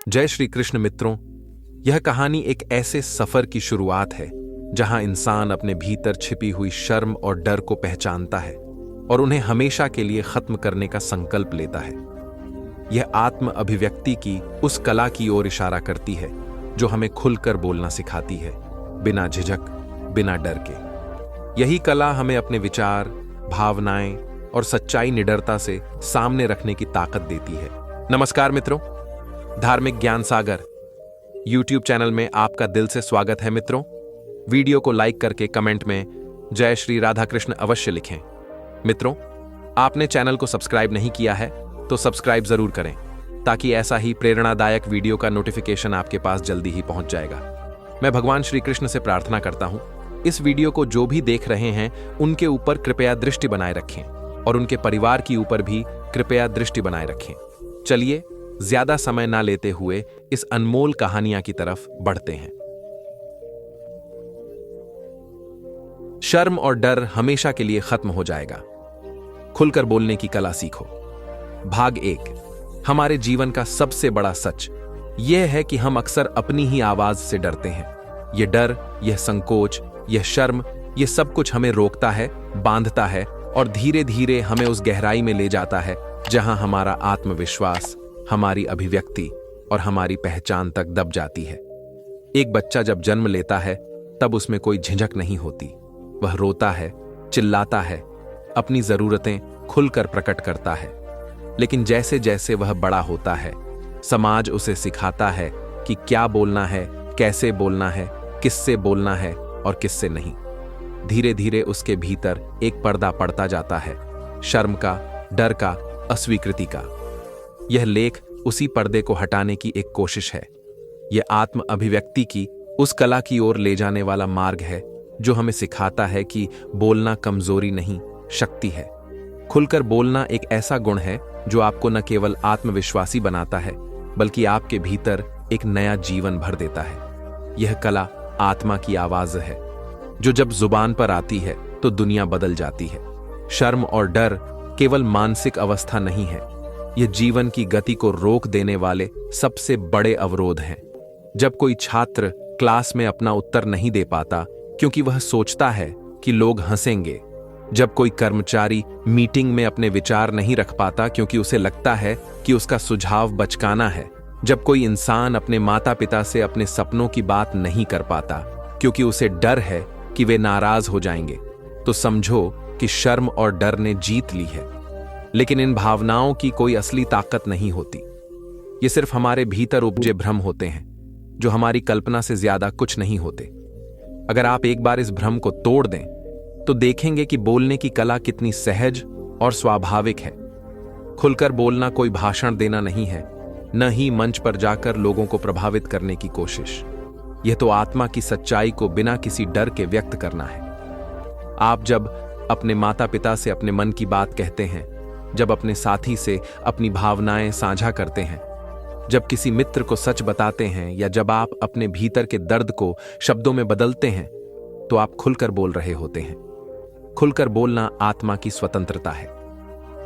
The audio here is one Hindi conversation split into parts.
जय श्री कृष्ण मित्रों। यह कहानी एक ऐसे सफर की शुरुआत है जहां इंसान अपने भीतर छिपी हुई शर्म और डर को पहचानता है और उन्हें हमेशा के लिए खत्म करने का संकल्प लेता है। यह आत्म अभिव्यक्ति की उस कला की ओर इशारा करती है जो हमें खुलकर बोलना सिखाती है, बिना झिझक, बिना डर के। यही कला हमें अपने विचार, भावनाएं और सच्चाई निडरता से सामने रखने की ताकत देती है। नमस्कार मित्रों, धार्मिक ज्ञान सागर YouTube चैनल में आपका दिल से स्वागत है। मित्रों, वीडियो को लाइक करके कमेंट में जय श्री राधा कृष्ण अवश्य लिखें। मित्रों, आपने चैनल को सब्सक्राइब नहीं किया है तो सब्सक्राइब जरूर करें ताकि ऐसा ही प्रेरणादायक वीडियो का नोटिफिकेशन आपके पास जल्दी ही पहुंच जाएगा। मैं भगवान श्री कृष्ण से प्रार्थना करता हूं, इस वीडियो को जो भी देख रहे हैं उनके ऊपर कृपया दृष्टि बनाए रखें और उनके परिवार के ऊपर भी कृपया दृष्टि बनाए रखें। चलिए ज्यादा समय ना लेते हुए इस अनमोल कहानियां की तरफ बढ़ते हैं। शर्म और डर हमेशा के लिए खत्म हो जाएगा। खुलकर बोलने की कला सीखो। भाग 1। हमारे जीवन का सबसे बड़ा सच यह है कि हम अक्सर अपनी ही आवाज से डरते हैं। यह डर, यह संकोच, यह शर्म, यह सब कुछ हमें रोकता है, बांधता है और धीरे धीरे हमें उस गहराई में ले जाता है जहां हमारा आत्मविश्वास, हमारी अभिव्यक्ति और हमारी पहचान तक दब जाती है। एक बच्चा जब जन्म लेता है तब उसमें कोई झिझक नहीं होती। वह रोता है, चिल्लाता है, अपनी जरूरतें खुलकर प्रकट करता है। लेकिन जैसे जैसे वह बड़ा होता है, समाज उसे सिखाता है कि क्या बोलना है, कैसे बोलना है, किससे बोलना है और किससे नहीं। धीरे धीरे उसके भीतर एक पर्दा पड़ता जाता है, शर्म का, डर का, अस्वीकृति का। यह लेख उसी पर्दे को हटाने की एक कोशिश है। यह आत्म अभिव्यक्ति की उस कला की ओर ले जाने वाला मार्ग है जो हमें सिखाता है कि बोलना कमजोरी नहीं, शक्ति है। खुलकर बोलना एक ऐसा गुण है जो आपको न केवल आत्मविश्वासी बनाता है बल्कि आपके भीतर एक नया जीवन भर देता है। यह कला आत्मा की आवाज है जो जब जुबान पर आती है तो दुनिया बदल जाती है। शर्म और डर केवल मानसिक अवस्था नहीं है, यह जीवन की गति को रोक देने वाले सबसे बड़े अवरोध हैं। जब कोई छात्र क्लास में अपना उत्तर नहीं दे पाता क्योंकि वह सोचता है कि लोग हंसेंगे, जब कोई कर्मचारी मीटिंग में अपने विचार नहीं रख पाता क्योंकि उसे लगता है कि उसका सुझाव बचकाना है, जब कोई इंसान अपने माता पिता से अपने सपनों की बात नहीं कर पाता क्योंकि उसे डर है कि वे नाराज हो जाएंगे, तो समझो कि शर्म और डर ने जीत ली है। लेकिन इन भावनाओं की कोई असली ताकत नहीं होती। ये सिर्फ हमारे भीतर उपजे भ्रम होते हैं जो हमारी कल्पना से ज्यादा कुछ नहीं होते। अगर आप एक बार इस भ्रम को तोड़ दें तो देखेंगे कि बोलने की कला कितनी सहज और स्वाभाविक है। खुलकर बोलना कोई भाषण देना नहीं है, न ही मंच पर जाकर लोगों को प्रभावित करने की कोशिश। यह तो आत्मा की सच्चाई को बिना किसी डर के व्यक्त करना है। आप जब अपने माता पिता से अपने मन की बात कहते हैं, जब अपने साथी से अपनी भावनाएं साझा करते हैं, जब किसी मित्र को सच बताते हैं या जब आप अपने भीतर के दर्द को शब्दों में बदलते हैं, तो आप खुलकर बोल रहे होते हैं। खुलकर बोलना आत्मा की स्वतंत्रता है।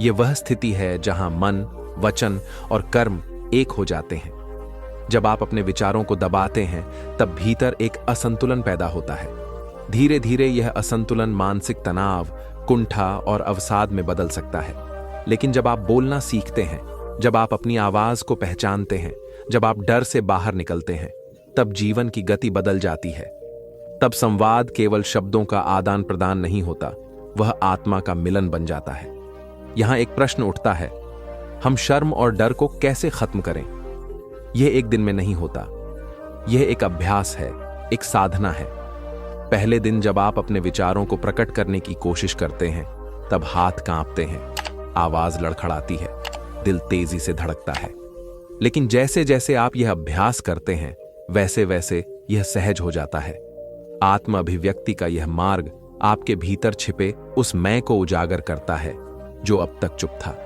यह वह स्थिति है जहां मन, वचन और कर्म एक हो जाते हैं। जब आप अपने विचारों को दबाते हैं तब भीतर एक असंतुलन पैदा होता है। धीरे धीरे यह असंतुलन मानसिक तनाव, कुंठा और अवसाद में बदल सकता है। लेकिन जब आप बोलना सीखते हैं, जब आप अपनी आवाज को पहचानते हैं, जब आप डर से बाहर निकलते हैं, तब जीवन की गति बदल जाती है। तब संवाद केवल शब्दों का आदान प्रदान नहीं होता, वह आत्मा का मिलन बन जाता है। यहां एक प्रश्न उठता है, हम शर्म और डर को कैसे खत्म करें? यह एक दिन में नहीं होता। यह एक अभ्यास है, एक साधना है। पहले दिन जब आप अपने विचारों को प्रकट करने की कोशिश करते हैं, तब हाथ कांपते हैं, आवाज लड़खड़ाती है, दिल तेजी से धड़कता है। लेकिन जैसे जैसे आप यह अभ्यास करते हैं, वैसे वैसे यह सहज हो जाता है। आत्म अभिव्यक्ति का यह मार्ग आपके भीतर छिपे उस मैं को उजागर करता है जो अब तक चुप था।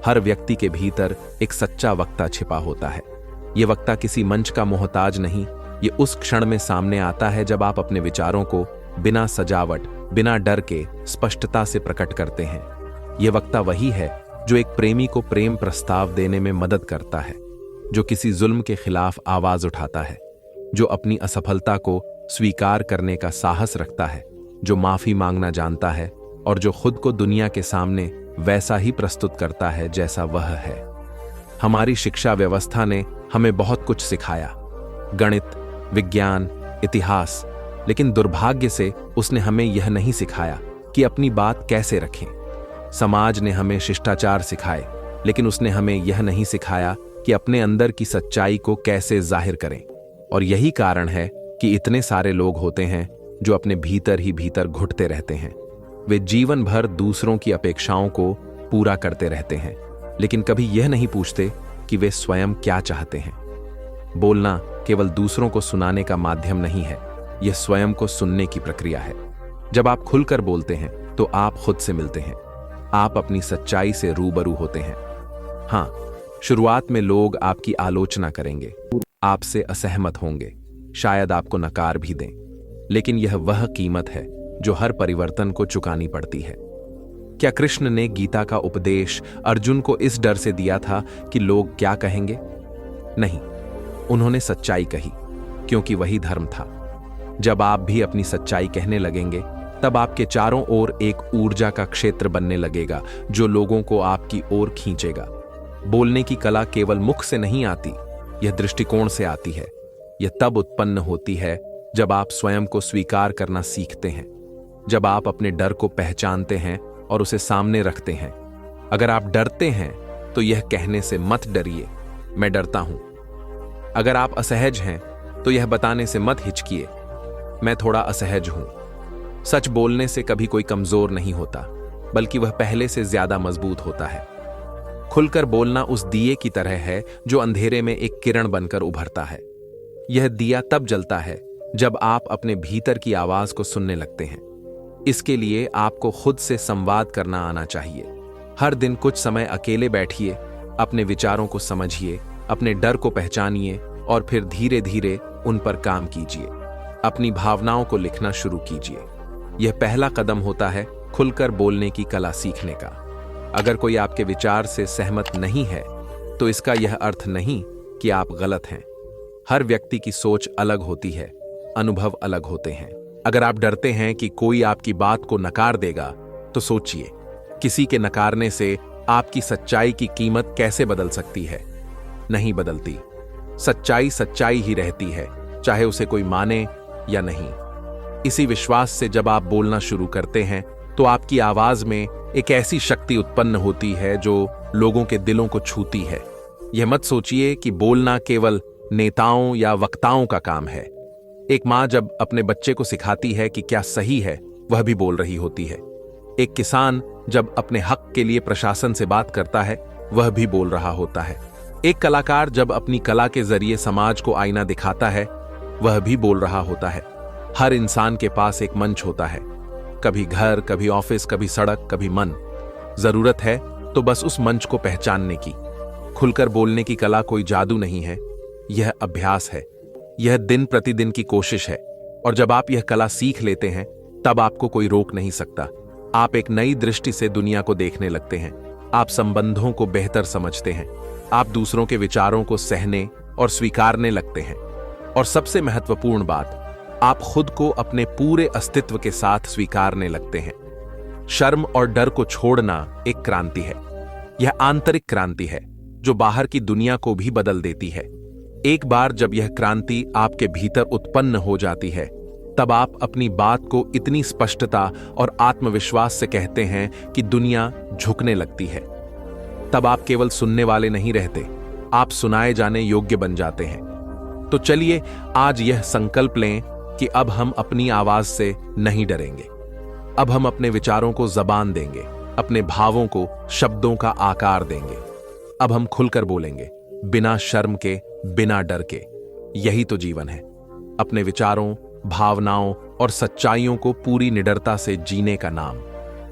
हर व्यक्ति के भीतर एक सच्चा वक्ता छिपा होता है। यह वक्ता किसी मंच का मोहताज नहीं, ये उस क्षण में सामने आता है जब आप अपने विचारों को बिना सजावट, बिना डर के स्पष्टता से प्रकट करते हैं। यह वक्ता वही है जो एक प्रेमी को प्रेम प्रस्ताव देने में मदद करता है, जो किसी जुल्म के खिलाफ आवाज उठाता है, जो अपनी असफलता को स्वीकार करने का साहस रखता है, जो माफी मांगना जानता है और जो खुद को दुनिया के सामने वैसा ही प्रस्तुत करता है जैसा वह है। हमारी शिक्षा व्यवस्था ने हमें बहुत कुछ सिखाया, गणित, विज्ञान, इतिहास, लेकिन दुर्भाग्य से उसने हमें यह नहीं सिखाया कि अपनी बात कैसे रखें। समाज ने हमें शिष्टाचार सिखाए, लेकिन उसने हमें यह नहीं सिखाया कि अपने अंदर की सच्चाई को कैसे जाहिर करें। और यही कारण है कि इतने सारे लोग होते हैं जो अपने भीतर ही भीतर घुटते रहते हैं। वे जीवन भर दूसरों की अपेक्षाओं को पूरा करते रहते हैं, लेकिन कभी यह नहीं पूछते कि वे स्वयं क्या चाहते हैं। बोलना केवल दूसरों को सुनाने का माध्यम नहीं है, यह स्वयं को सुनने की प्रक्रिया है। जब आप खुलकर बोलते हैं तो आप खुद से मिलते हैं, आप अपनी सच्चाई से रूबरू होते हैं। हाँ, शुरुआत में लोग आपकी आलोचना करेंगे, आपसे असहमत होंगे, शायद आपको नकार भी दें, लेकिन यह वह कीमत है जो हर परिवर्तन को चुकानी पड़ती है। क्या कृष्ण ने गीता का उपदेश अर्जुन को इस डर से दिया था कि लोग क्या कहेंगे? नहीं, उन्होंने सच्चाई कही, क्योंकि वही धर्म था। जब आप भी अपनी सच्चाई कहने लगेंगे, तब आपके चारों ओर एक ऊर्जा का क्षेत्र बनने लगेगा जो लोगों को आपकी ओर खींचेगा। बोलने की कला केवल मुख से नहीं आती, यह दृष्टिकोण से आती है। यह तब उत्पन्न होती है जब आप स्वयं को स्वीकार करना सीखते हैं, जब आप अपने डर को पहचानते हैं और उसे सामने रखते हैं। अगर आप डरते हैं तो यह कहने से मत डरिए, मैं डरता हूं। अगर आप असहज हैं तो यह बताने से मत हिचकिए, मैं थोड़ा असहज हूं। सच बोलने से कभी कोई कमजोर नहीं होता, बल्कि वह पहले से ज्यादा मजबूत होता है। खुलकर बोलना उस दिए की तरह है जो अंधेरे में एक किरण बनकर उभरता है। यह दिया तब जलता है जब आप अपने भीतर की आवाज को सुनने लगते हैं। इसके लिए आपको खुद से संवाद करना आना चाहिए। हर दिन कुछ समय अकेले बैठिए, अपने विचारों को समझिए, अपने डर को पहचानिए और फिर धीरे धीरे उन पर काम कीजिए। अपनी भावनाओं को लिखना शुरू कीजिए। यह पहला कदम होता है खुलकर बोलने की कला सीखने का। अगर कोई आपके विचार से सहमत नहीं है तो इसका यह अर्थ नहीं कि आप गलत हैं। हर व्यक्ति की सोच अलग होती है, अनुभव अलग होते हैं। अगर आप डरते हैं कि कोई आपकी बात को नकार देगा, तो सोचिए, किसी के नकारने से आपकी सच्चाई की कीमत कैसे बदल सकती है? नहीं बदलती। सच्चाई सच्चाई ही रहती है, चाहे उसे कोई माने या नहीं। इसी विश्वास से जब आप बोलना शुरू करते हैं तो आपकी आवाज में एक ऐसी शक्ति उत्पन्न होती है जो लोगों के दिलों को छूती है। यह मत सोचिए कि बोलना केवल नेताओं या वक्ताओं का काम है। एक माँ जब अपने बच्चे को सिखाती है कि क्या सही है, वह भी बोल रही होती है। एक किसान जब अपने हक के लिए प्रशासन से बात करता है, वह भी बोल रहा होता है। एक कलाकार जब अपनी कला के जरिए समाज को आईना दिखाता है, वह भी बोल रहा होता है। हर इंसान के पास एक मंच होता है, कभी घर, कभी ऑफिस, कभी सड़क, कभी मन। जरूरत है तो बस उस मंच को पहचानने की। खुलकर बोलने की कला कोई जादू नहीं है, यह अभ्यास है, यह दिन प्रतिदिन की कोशिश है। और जब आप यह कला सीख लेते हैं, तब आपको कोई रोक नहीं सकता। आप एक नई दृष्टि से दुनिया को देखने लगते हैं। आप संबंधों को बेहतर समझते हैं। आप दूसरों के विचारों को सहने और स्वीकारने लगते हैं। और सबसे महत्वपूर्ण बात, आप खुद को अपने पूरे अस्तित्व के साथ स्वीकारने लगते हैं। शर्म और डर को छोड़ना एक क्रांति है। यह आंतरिक क्रांति है जो बाहर की दुनिया को भी बदल देती है। एक बार जब यह क्रांति आपके भीतर उत्पन्न हो जाती है, तब आप अपनी बात को इतनी स्पष्टता और आत्मविश्वास से कहते हैं कि दुनिया झुकने लगती है। तब आप केवल सुनने वाले नहीं रहते, आप सुनाए जाने योग्य बन जाते हैं। तो चलिए आज यह संकल्प लें कि अब हम अपनी आवाज से नहीं डरेंगे। अब हम अपने विचारों को जबान देंगे, अपने भावों को शब्दों का आकार देंगे। अब हम खुलकर बोलेंगे, बिना शर्म के, बिना डर के। यही तो जीवन है, अपने विचारों, भावनाओं और सच्चाइयों को पूरी निडरता से जीने का नाम।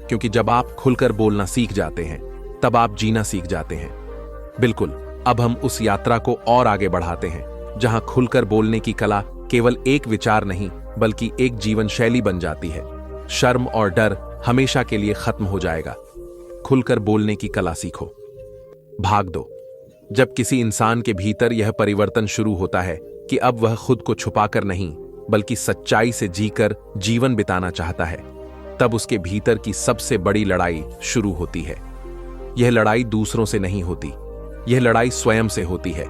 क्योंकि जब आप खुलकर बोलना सीख जाते हैं, तब आप जीना सीख जाते हैं। बिल्कुल, अब हम उस यात्रा को और आगे बढ़ाते हैं, जहां खुलकर बोलने की कला केवल एक विचार नहीं, बल्कि एक जीवन शैली बन जाती है। शर्म और डर हमेशा के लिए खत्म हो जाएगा। खुलकर बोलने की कला सीखो। भाग दो, जब किसी इंसान के भीतर यह परिवर्तन शुरू होता है कि अब वह खुद को छुपाकर नहीं बल्कि सच्चाई से जीकर जीवन बिताना चाहता है, तब उसके भीतर की सबसे बड़ी लड़ाई शुरू होती है। यह लड़ाई दूसरों से नहीं होती, यह लड़ाई स्वयं से होती है।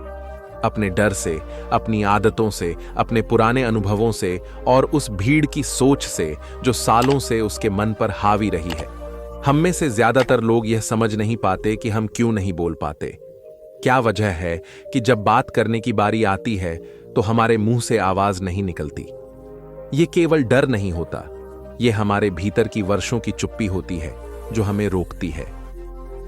अपने डर से, अपनी आदतों से, अपने पुराने अनुभवों से और उस भीड़ की सोच से जो सालों से उसके मन पर हावी रही है। हम में से ज्यादातर लोग यह समझ नहीं पाते कि हम क्यों नहीं बोल पाते। क्या वजह है कि जब बात करने की बारी आती है तो हमारे मुंह से आवाज नहीं निकलती। ये केवल डर नहीं होता, ये हमारे भीतर की वर्षों की चुप्पी होती है जो हमें रोकती है।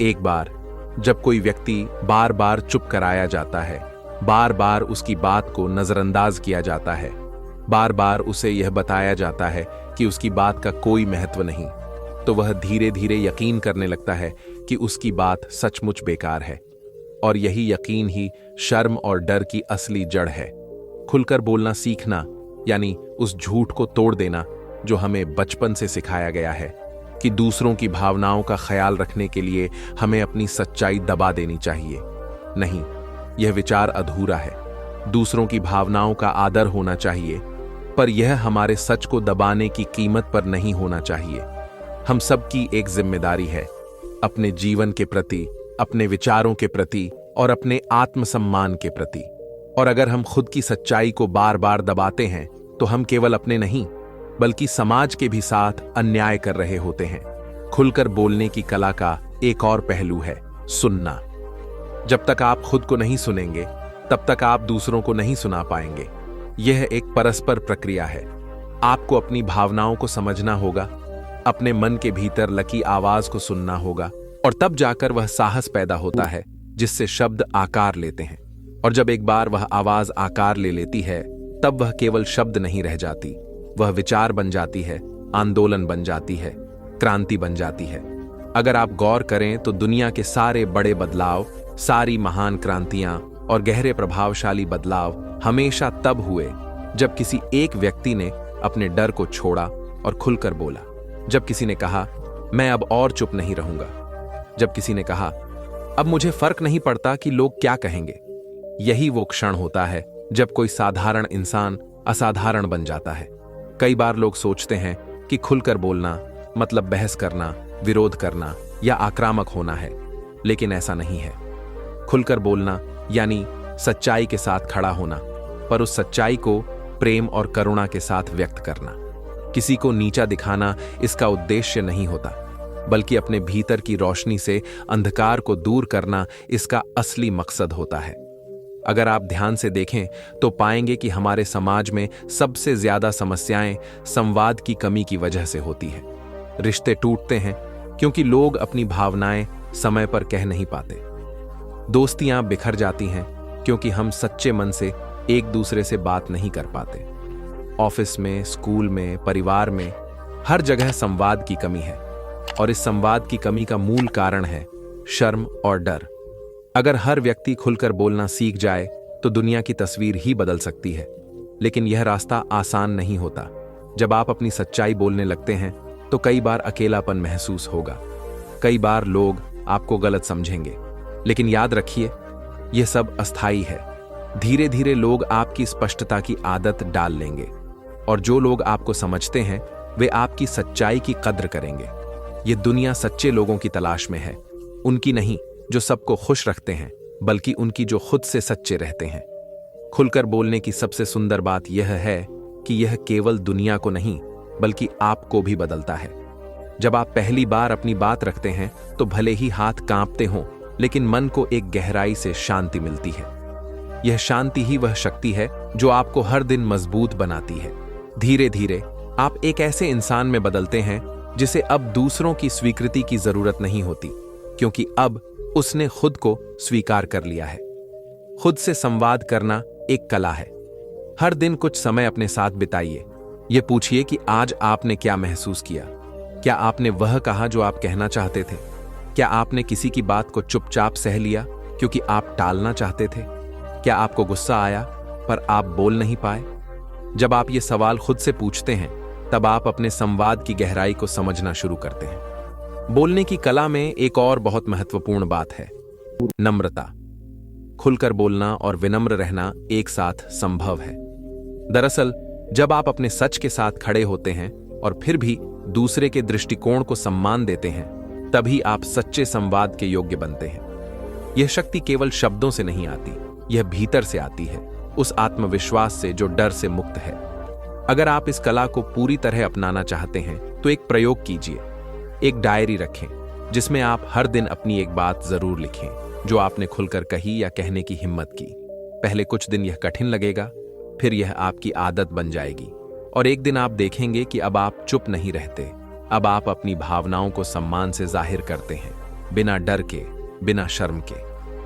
एक बार जब कोई व्यक्ति बार बार चुप कराया जाता है, बार बार उसकी बात को नजरअंदाज किया जाता है, बार बार उसे यह बताया जाता है कि उसकी बात का कोई महत्व नहीं, तो वह धीरे धीरे यकीन करने लगता है कि उसकी बात सचमुच बेकार है। और यही यकीन ही शर्म और डर की असली जड़ है। खुलकर बोलना सीखना यानी उस झूठ को तोड़ देना जो हमें बचपन से सिखाया गया है कि दूसरों की भावनाओं का ख्याल रखने के लिए हमें अपनी सच्चाई दबा देनी चाहिए। नहीं, यह विचार अधूरा है। दूसरों की भावनाओं का आदर होना चाहिए, पर यह हमारे सच को दबाने की कीमत पर नहीं होना चाहिए। हम सबकी एक जिम्मेदारी है अपने जीवन के प्रति, अपने विचारों के प्रति और अपने आत्मसम्मान के प्रति। और अगर हम खुद की सच्चाई को बार बार दबाते हैं तो हम केवल अपने नहीं बल्कि समाज के भी साथ अन्याय कर रहे होते हैं। खुलकर बोलने की कला का एक और पहलू है सुनना। जब तक आप खुद को नहीं सुनेंगे तब तक आप दूसरों को नहीं सुना पाएंगे। यह एक परस्पर प्रक्रिया है। आपको अपनी भावनाओं को समझना होगा, अपने मन के भीतर लकी आवाज को सुनना होगा, और तब जाकर वह साहस पैदा होता है जिससे शब्द आकार लेते हैं। और जब एक बार वह आवाज आकार ले लेती है तब वह केवल शब्द नहीं रह जाती, वह विचार बन जाती है, आंदोलन बन जाती है, क्रांति बन जाती है। अगर आप गौर करें तो दुनिया के सारे बड़े बदलाव, सारी महान क्रांतियां और गहरे प्रभावशाली बदलाव हमेशा तब हुए जब किसी एक व्यक्ति ने अपने डर को छोड़ा और खुलकर बोला। जब किसी ने कहा, मैं अब और चुप नहीं रहूंगा। जब किसी ने कहा, अब मुझे फर्क नहीं पड़ता कि लोग क्या कहेंगे। यही वो क्षण होता है जब कोई साधारण इंसान असाधारण बन जाता है। कई बार लोग सोचते हैं कि खुलकर बोलना मतलब बहस करना, विरोध करना या आक्रामक होना है, लेकिन ऐसा नहीं है। खुलकर बोलना यानी सच्चाई के साथ खड़ा होना, पर उस सच्चाई को प्रेम और करुणा के साथ व्यक्त करना। किसी को नीचा दिखाना इसका उद्देश्य नहीं होता, बल्कि अपने भीतर की रोशनी से अंधकार को दूर करना इसका असली मकसद होता है। अगर आप ध्यान से देखें तो पाएंगे कि हमारे समाज में सबसे ज्यादा समस्याएं संवाद की कमी की वजह से होती है। रिश्ते टूटते हैं क्योंकि लोग अपनी भावनाएं समय पर कह नहीं पाते। दोस्तियां बिखर जाती हैं क्योंकि हम सच्चे मन से एक दूसरे से बात नहीं कर पाते। ऑफिस में, स्कूल में, परिवार में, हर जगह संवाद की कमी है, और इस संवाद की कमी का मूल कारण है शर्म और डर। अगर हर व्यक्ति खुलकर बोलना सीख जाए तो दुनिया की तस्वीर ही बदल सकती है, लेकिन यह रास्ता आसान नहीं होता। जब आप अपनी सच्चाई बोलने लगते हैं तो कई बार अकेलापन महसूस होगा, कई बार लोग आपको गलत समझेंगे, लेकिन याद रखिए यह सब अस्थायी है। धीरे धीरे लोग आपकी स्पष्टता की आदत डाल लेंगे, और जो लोग आपको समझते हैं वे आपकी सच्चाई की कद्र करेंगे। ये दुनिया सच्चे लोगों की तलाश में है, उनकी नहीं जो सबको खुश रखते हैं, बल्कि उनकी जो खुद से सच्चे रहते हैं। खुलकर बोलने की सबसे सुंदर बात यह है कि यह केवल दुनिया को नहीं बल्कि आपको भी बदलता है। जब आप पहली बार अपनी बात रखते हैं तो भले ही हाथ कांपते हों, लेकिन मन को एक गहराई से शांति मिलती है। यह शांति ही वह शक्ति है जो आपको हर दिन मजबूत बनाती है। धीरे धीरे आप एक ऐसे इंसान में बदलते हैं जिसे अब दूसरों की स्वीकृति की जरूरत नहीं होती, क्योंकि अब उसने खुद को स्वीकार कर लिया है। खुद से संवाद करना एक कला है। हर दिन कुछ समय अपने साथ बिताइए। यह पूछिए कि आज आपने क्या महसूस किया। क्या आपने वह कहा जो आप कहना चाहते थे? क्या आपने किसी की बात को चुपचाप सह लिया क्योंकि आप टालना चाहते थे? क्या आपको गुस्सा आया पर आप बोल नहीं पाए? जब आप ये सवाल खुद से पूछते हैं तब आप अपने संवाद की गहराई को समझना शुरू करते हैं। बोलने की कला में एक और बहुत महत्वपूर्ण बात है नम्रता। खुलकर बोलना और विनम्र रहना एक साथ संभव है। दरअसल जब आप अपने सच के साथ खड़े होते हैं और फिर भी दूसरे के दृष्टिकोण को सम्मान देते हैं, तभी आप सच्चे संवाद के योग्य बनते हैं। यह शक्ति केवल शब्दों से नहीं आती, यह भीतर से आती है, उस आत्मविश्वास से जो डर से मुक्त है। अगर आप इस कला को पूरी तरह अपनाना चाहते हैं तो एक प्रयोग कीजिए। एक डायरी रखें जिसमें आप हर दिन अपनी एक बात जरूर लिखें जो आपने खुलकर कही या कहने की हिम्मत की। पहले कुछ दिन यह कठिन लगेगा, फिर यह आपकी आदत बन जाएगी और एक दिन आप देखेंगे कि अब आप चुप नहीं रहते, अब आप अपनी भावनाओं को सम्मान से जाहिर करते हैं, बिना डर के, बिना शर्म के।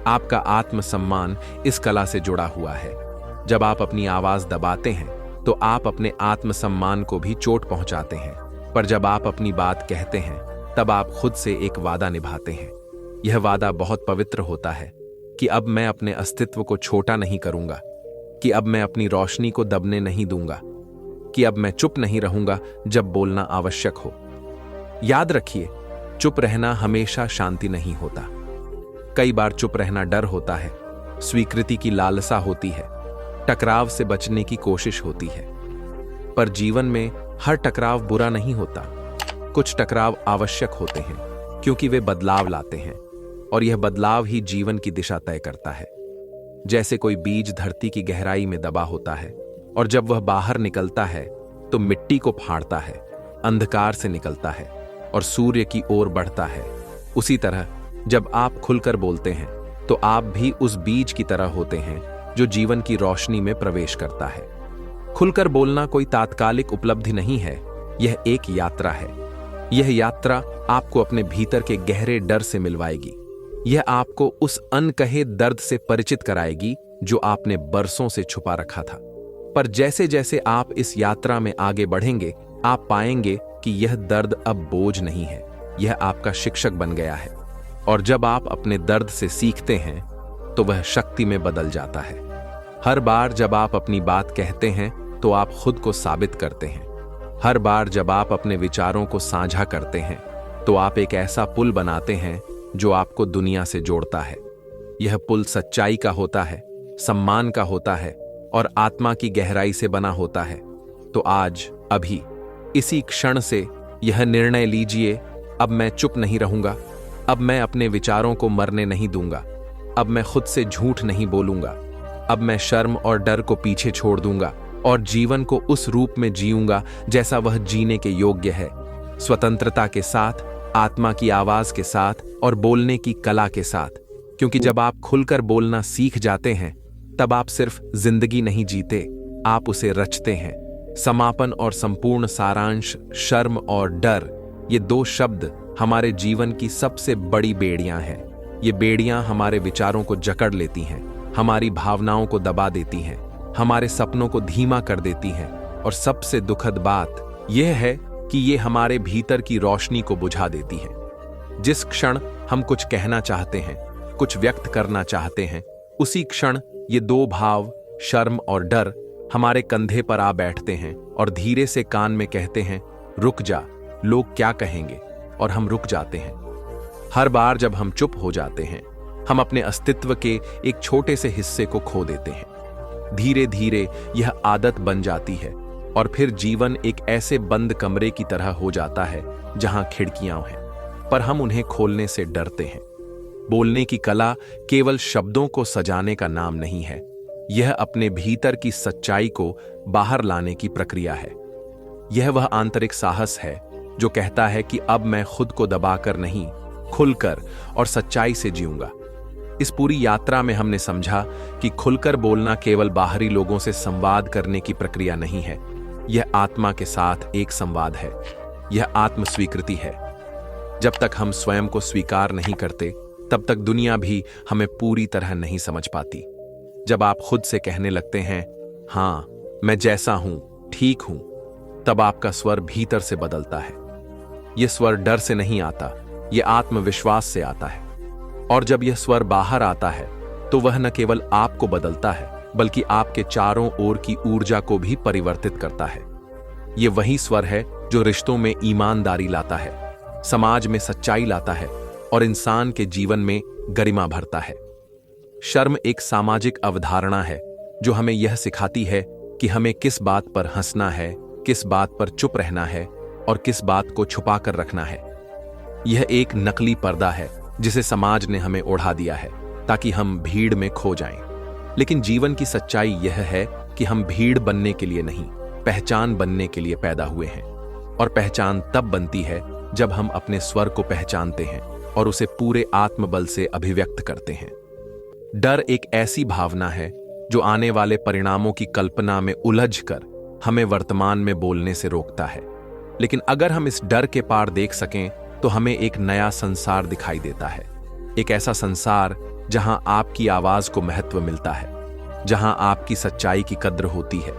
आपका आत्मसम्मान इस कला से जुड़ा हुआ है। जब आप अपनी आवाज दबाते हैं तो आप अपने आत्मसम्मान को भी चोट पहुंचाते हैं, पर जब आप अपनी बात कहते हैं तब आप खुद से एक वादा निभाते हैं। यह वादा बहुत पवित्र होता है कि अब मैं अपने अस्तित्व को छोटा नहीं करूंगा, कि अब मैं अपनी रोशनी को दबने नहीं दूंगा, कि अब मैं चुप नहीं रहूंगा जब बोलना आवश्यक हो। याद रखिए, चुप रहना हमेशा शांति नहीं होता। कई बार चुप रहना डर होता है, स्वीकृति की लालसा होती है, टकराव से बचने की कोशिश होती है। पर जीवन में हर टकराव बुरा नहीं होता। कुछ टकराव आवश्यक होते हैं क्योंकि वे बदलाव लाते हैं और यह बदलाव ही जीवन की दिशा तय करता है। जैसे कोई बीज धरती की गहराई में दबा होता है और जब वह बाहर निकलता है तो मिट्टी को फाड़ता है, अंधकार से निकलता है और सूर्य की ओर बढ़ता है। उसी तरह जब आप खुलकर बोलते हैं तो आप भी उस बीज की तरह होते हैं जो जीवन की रोशनी में प्रवेश करता है। खुलकर बोलना कोई तात्कालिक उपलब्धि नहीं है, यह एक यात्रा है। यह यात्रा आपको अपने भीतर के गहरे डर से मिलवाएगी। यह आपको उस अनकहे दर्द से परिचित कराएगी जो आपने बरसों से छुपा रखा था। पर जैसे जैसे आप इस यात्रा में आगे बढ़ेंगे, आप पाएंगे कि यह दर्द अब बोझ नहीं है, यह आपका शिक्षक बन गया है। और जब आप अपने दर्द से सीखते हैं तो वह शक्ति में बदल जाता है। हर बार जब आप अपनी बात कहते हैं तो आप खुद को साबित करते हैं। हर बार जब आप अपने विचारों को साझा करते हैं तो आप एक ऐसा पुल बनाते हैं जो आपको दुनिया से जोड़ता है। यह पुल सच्चाई का होता है, सम्मान का होता है और आत्मा की गहराई से बना होता है। तो आज, अभी, इसी क्षण से यह निर्णय लीजिए, अब मैं चुप नहीं रहूंगा, अब मैं अपने विचारों को मरने नहीं दूंगा, अब मैं खुद से झूठ नहीं बोलूंगा, अब मैं शर्म और डर को पीछे छोड़ दूंगा और जीवन को उस रूप में जीऊंगा जैसा वह जीने के योग्य है, स्वतंत्रता के साथ, आत्मा की आवाज के साथ और बोलने की कला के साथ। क्योंकि जब आप खुलकर बोलना सीख जाते हैं तब आप सिर्फ जिंदगी नहीं जीते, आप उसे रचते हैं। समापन और संपूर्ण सारांश, शर्म और डर, ये दो शब्द हमारे जीवन की सबसे बड़ी बेड़ियां हैं। ये बेड़ियां हमारे विचारों को जकड़ लेती हैं, हमारी भावनाओं को दबा देती हैं, हमारे सपनों को धीमा कर देती हैं और सबसे दुखद बात यह है कि ये हमारे भीतर की रोशनी को बुझा देती हैं। जिस क्षण हम कुछ कहना चाहते हैं, कुछ व्यक्त करना चाहते हैं, उसी क्षण ये दो भाव, शर्म और डर, हमारे कंधे पर आ बैठते हैं और धीरे से कान में कहते हैं, रुक जा, लोग क्या कहेंगे, और हम रुक जाते हैं। हर बार जब हम चुप हो जाते हैं, हम अपने अस्तित्व के एक छोटे से हिस्से को खो देते हैं। धीरे धीरे यह आदत बन जाती है और फिर जीवन एक ऐसे बंद कमरे की तरह हो जाता है जहां खिड़कियां हैं, पर हम उन्हें खोलने से डरते हैं। बोलने की कला केवल शब्दों को सजाने का नाम नहीं है, यह अपने भीतर की सच्चाई को बाहर लाने की प्रक्रिया है। यह वह आंतरिक साहस है जो कहता है कि अब मैं खुद को दबाकर नहीं, खुलकर और सच्चाई से जीऊंगा। इस पूरी यात्रा में हमने समझा कि खुलकर बोलना केवल बाहरी लोगों से संवाद करने की प्रक्रिया नहीं है, यह आत्मा के साथ एक संवाद है, यह आत्मस्वीकृति है। जब तक हम स्वयं को स्वीकार नहीं करते, तब तक दुनिया भी हमें पूरी तरह नहीं समझ पाती। जब आप खुद से कहने लगते हैं, हाँ, मैं जैसा हूं, ठीक हूं, तब आपका स्वर भीतर से बदलता है। यह स्वर डर से नहीं आता, यह आत्मविश्वास से आता है। और जब यह स्वर बाहर आता है तो वह न केवल आपको बदलता है, बल्कि आपके चारों ओर की ऊर्जा को भी परिवर्तित करता है। यह वही स्वर है जो रिश्तों में ईमानदारी लाता है, समाज में सच्चाई लाता है और इंसान के जीवन में गरिमा भरता है। शर्म एक सामाजिक अवधारणा है जो हमें यह सिखाती है कि हमें किस बात पर हंसना है, किस बात पर चुप रहना है और किस बात को छुपा कर रखना है। यह एक नकली पर्दा है जिसे समाज ने हमें ओढ़ा दिया है ताकि हम भीड़ में खो जाएं। लेकिन जीवन की सच्चाई यह है कि हम भीड़ बनने के लिए नहीं, पहचान बनने के लिए पैदा हुए हैं। और पहचान तब बनती है जब हम अपने स्वर को पहचानते हैं और उसे पूरे आत्मबल से अभिव्यक्त करते हैं। डर एक ऐसी भावना है जो आने वाले परिणामों की कल्पना में उलझकर हमें वर्तमान में बोलने से रोकता है। लेकिन अगर हम इस डर के पार देख सकें तो हमें एक नया संसार दिखाई देता है। एक ऐसा संसार जहां आपकी आवाज को महत्व मिलता है, जहां आपकी सच्चाई की कद्र होती है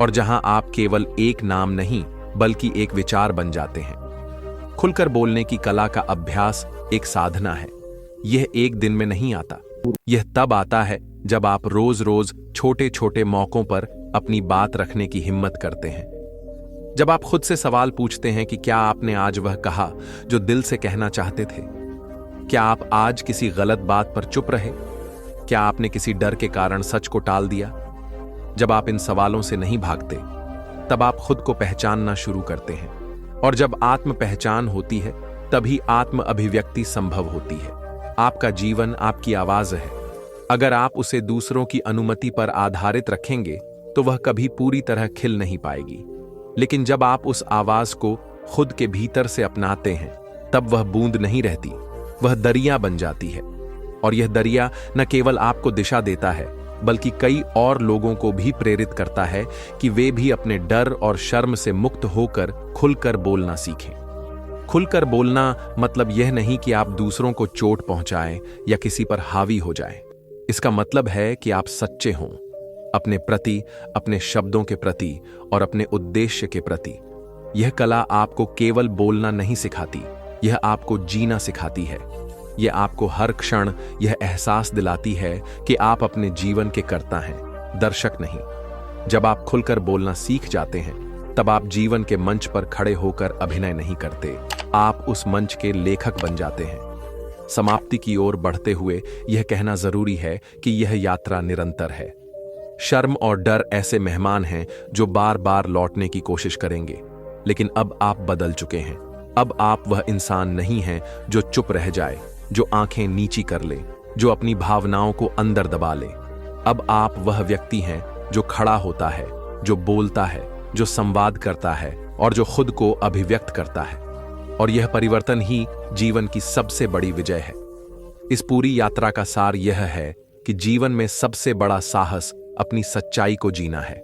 और जहां आप केवल एक नाम नहीं बल्कि एक विचार बन जाते हैं। खुलकर बोलने की कला का अभ्यास एक साधना है। यह एक दिन में नहीं आता। यह तब आता है जब आप रोज रोज छोटे छोटे मौकों पर अपनी बात रखने की हिम्मत करते हैं। जब आप खुद से सवाल पूछते हैं कि क्या आपने आज वह कहा जो दिल से कहना चाहते थे? क्या आप आज किसी गलत बात पर चुप रहे? क्या आपने किसी डर के कारण सच को टाल दिया? जब आप इन सवालों से नहीं भागते, तब आप खुद को पहचानना शुरू करते हैं। और जब आत्म पहचान होती है, तभी आत्म अभिव्यक्ति संभव होती है। आपका जीवन आपकी आवाज है। अगर आप उसे दूसरों की अनुमति पर आधारित रखेंगे, तो वह कभी पूरी तरह खिल नहीं पाएगी। लेकिन जब आप उस आवाज को खुद के भीतर से अपनाते हैं, तब वह बूंद नहीं रहती, वह दरिया बन जाती है। और यह दरिया न केवल आपको दिशा देता है, बल्कि कई और लोगों को भी प्रेरित करता है कि वे भी अपने डर और शर्म से मुक्त होकर खुलकर बोलना सीखें। खुलकर बोलना मतलब यह नहीं कि आप दूसरों को चोट पहुंचाएं या किसी पर हावी हो जाएं। इसका मतलब है कि आप सच्चे हों, अपने प्रति, अपने शब्दों के प्रति और अपने उद्देश्य के प्रति। यह कला आपको केवल बोलना नहीं सिखाती, यह आपको जीना सिखाती है। यह आपको हर क्षण यह एहसास दिलाती है कि आप अपने जीवन के कर्ता हैं, दर्शक नहीं। जब आप खुलकर बोलना सीख जाते हैं, तब आप जीवन के मंच पर खड़े होकर अभिनय नहीं करते, आप उस मंच के लेखक बन जाते हैं। समाप्ति की ओर बढ़ते हुए यह कहना जरूरी है कि यह यात्रा निरंतर है। शर्म और डर ऐसे मेहमान हैं जो बार बार लौटने की कोशिश करेंगे, लेकिन अब आप बदल चुके हैं। अब आप वह इंसान नहीं हैं जो चुप रह जाए, जो आंखें नीची कर ले, जो अपनी भावनाओं को अंदर दबा ले। अब आप वह व्यक्ति हैं जो खड़ा होता है, जो बोलता है, जो संवाद करता है और जो खुद को अभिव्यक्त करता है। और यह परिवर्तन ही जीवन की सबसे बड़ी विजय है। इस पूरी यात्रा का सार यह है कि जीवन में सबसे बड़ा साहस अपनी सच्चाई को जीना है।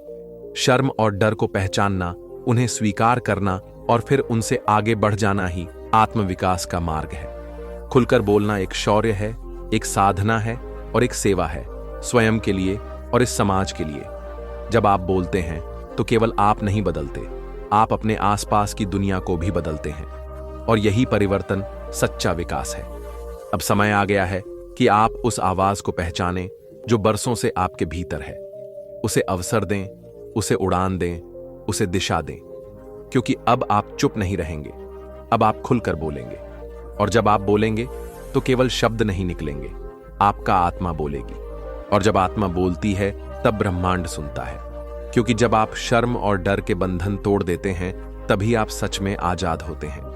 शर्म और डर को पहचानना, उन्हें स्वीकार करना और फिर उनसे आगे बढ़ जाना ही आत्मविकास का मार्ग है। खुलकर बोलना एक शौर्य है, एक साधना है और एक सेवा है, स्वयं के लिए और इस समाज के लिए। जब आप बोलते हैं तो केवल आप नहीं बदलते, आप अपने आसपास की दुनिया को भी बदलते हैं। और यही परिवर्तन सच्चा विकास है। अब समय आ गया है कि आप उस आवाज को पहचानें जो बरसों से आपके भीतर है। उसे अवसर दें, उसे उड़ान दें, उसे दिशा दें। क्योंकि अब आप चुप नहीं रहेंगे, अब आप खुलकर बोलेंगे। और जब आप बोलेंगे तो केवल शब्द नहीं निकलेंगे, आपका आत्मा बोलेगी। और जब आत्मा बोलती है तब ब्रह्मांड सुनता है। क्योंकि जब आप शर्म और डर के बंधन तोड़ देते हैं, तभी आप सच में आजाद होते हैं।